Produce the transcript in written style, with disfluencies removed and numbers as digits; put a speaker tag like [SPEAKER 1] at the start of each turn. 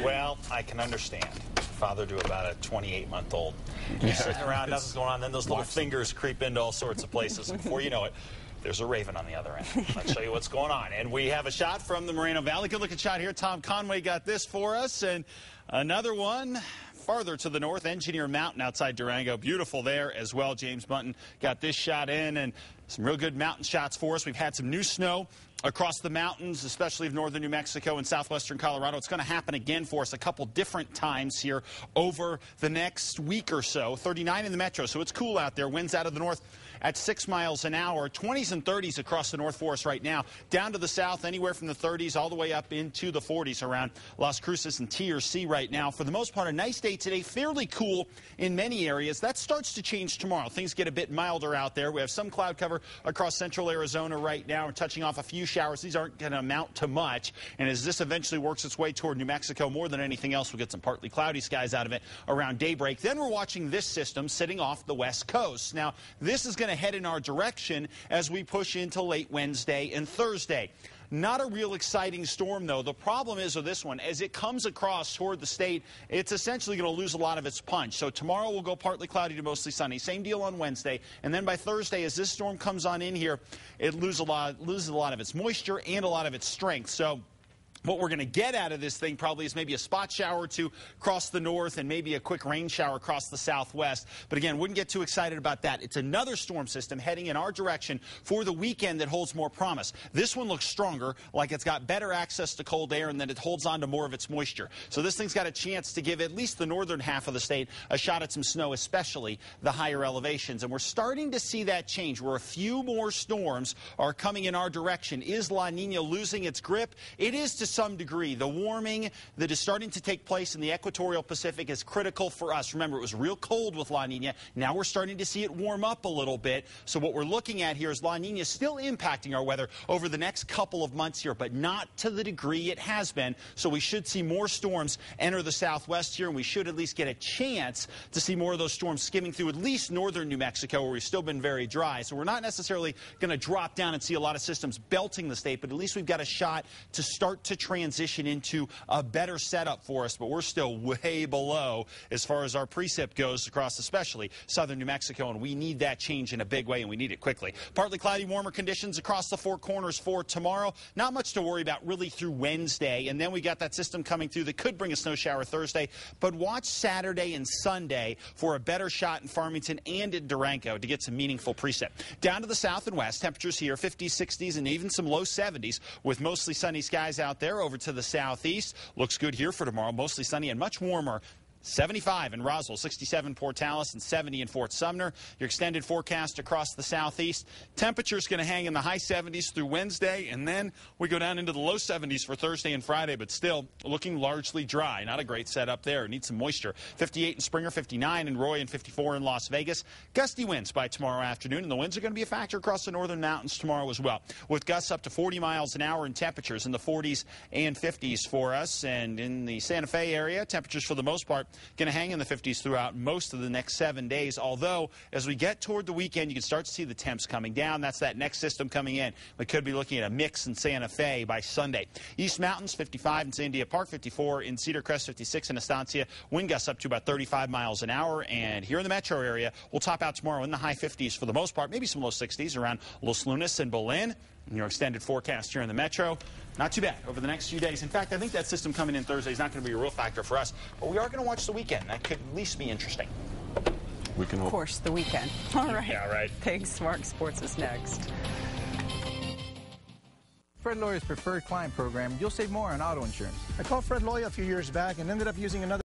[SPEAKER 1] Well, I can understand. Father to about a 28-month-old. You're sitting around, nothing's going on, then those little fingers creep into all sorts of places, and before you know it, there's a raven on the other end. I'll show you what's going on. And we have a shot from the Moreno Valley. Good looking shot here. Tom Conway got this for us, and another one farther to the north, Engineer Mountain outside Durango. Beautiful there as well. James Bunton got this shot in, and some real good mountain shots for us. We've had some new snow across the mountains, especially of northern New Mexico and southwestern Colorado. It's going to happen again for us a couple different times here over the next week or so. 39 in the metro, so it's cool out there. Winds out of the north at 6 miles an hour. 20s and 30s across the north for us right now. Down to the south, anywhere from the 30s all the way up into the 40s around Las Cruces and TRC right now. For the most part, a nice day today. Fairly cool in many areas. That starts to change tomorrow. Things get a bit milder out there. We have some cloud cover across central Arizona right now. We're touching off a few showers. These aren't going to amount to much. And as this eventually works its way toward New Mexico, more than anything else, we'll get some partly cloudy skies out of it around daybreak. Then we're watching this system sitting off the west coast. Now, this is going to head in our direction as we push into late Wednesday and Thursday. Not a real exciting storm, though. The problem is with this one, as it comes across toward the state, it's essentially going to lose a lot of its punch. So tomorrow will go partly cloudy to mostly sunny. Same deal on Wednesday. And then by Thursday, as this storm comes on in here, it loses a lot of its moisture and a lot of its strength. So what we're going to get out of this thing probably is maybe a spot shower or two across the north and maybe a quick rain shower across the southwest. But again, wouldn't get too excited about that. It's another storm system heading in our direction for the weekend that holds more promise. This one looks stronger, like it's got better access to cold air and then it holds on to more of its moisture. So this thing's got a chance to give at least the northern half of the state a shot at some snow, especially the higher elevations. And we're starting to see that change where a few more storms are coming in our direction. Is La Nina losing its grip? It is to some degree. The warming that is starting to take place in the equatorial Pacific is critical for us. Remember, it was real cold with La Nina. Now we're starting to see it warm up a little bit. So what we're looking at here is La Nina still impacting our weather over the next couple of months here, but not to the degree it has been. So we should see more storms enter the southwest here, and we should at least get a chance to see more of those storms skimming through at least northern New Mexico, where we've still been very dry. So we're not necessarily going to drop down and see a lot of systems belting the state, but at least we've got a shot to start to transition into a better setup for us, but we're still way below as far as our precip goes across especially southern New Mexico, and we need that change in a big way, and we need it quickly. Partly cloudy, warmer conditions across the four corners for tomorrow. Not much to worry about really through Wednesday, and then we got that system coming through that could bring a snow shower Thursday, but watch Saturday and Sunday for a better shot in Farmington and in Durango to get some meaningful precip. Down to the south and west, temperatures here 50s, 60s, and even some low 70s with mostly sunny skies out there. Over to the southeast, looks good here for tomorrow, mostly sunny and much warmer. 75 in Roswell, 67 Portales, and 70 in Fort Sumner. Your extended forecast across the southeast. Temperature's going to hang in the high 70s through Wednesday, and then we go down into the low 70s for Thursday and Friday, but still looking largely dry. Not a great setup there. Need some moisture. 58 in Springer, 59 in Roy, and 54 in Las Vegas. Gusty winds by tomorrow afternoon, and the winds are going to be a factor across the northern mountains tomorrow as well, with gusts up to 40 miles an hour and temperatures in the 40s and 50s for us. And in the Santa Fe area, temperatures for the most part going to hang in the 50s throughout most of the next 7 days, although as we get toward the weekend, you can start to see the temps coming down. That's that next system coming in. We could be looking at a mix in Santa Fe by Sunday. East Mountains, 55 in Sandia Park, 54 in Cedar Crest, 56 in Estancia. Wind gusts up to about 35 miles an hour. And here in the metro area, we'll top out tomorrow in the high 50s for the most part, maybe some low 60s around Los Lunas and Belen. Your extended forecast here in the metro, not too bad over the next few days. In fact, I think that system coming in Thursday is not going to be a real factor for us, but we are going to watch the weekend. That could at least be interesting.
[SPEAKER 2] We can hope.
[SPEAKER 3] Of course, the weekend. All right.
[SPEAKER 1] Yeah, right.
[SPEAKER 3] Thanks. Smart Sports is next.
[SPEAKER 4] Fred Loya's preferred client program, you'll save more on auto insurance.
[SPEAKER 5] I called Fred Loya a few years back and ended up using another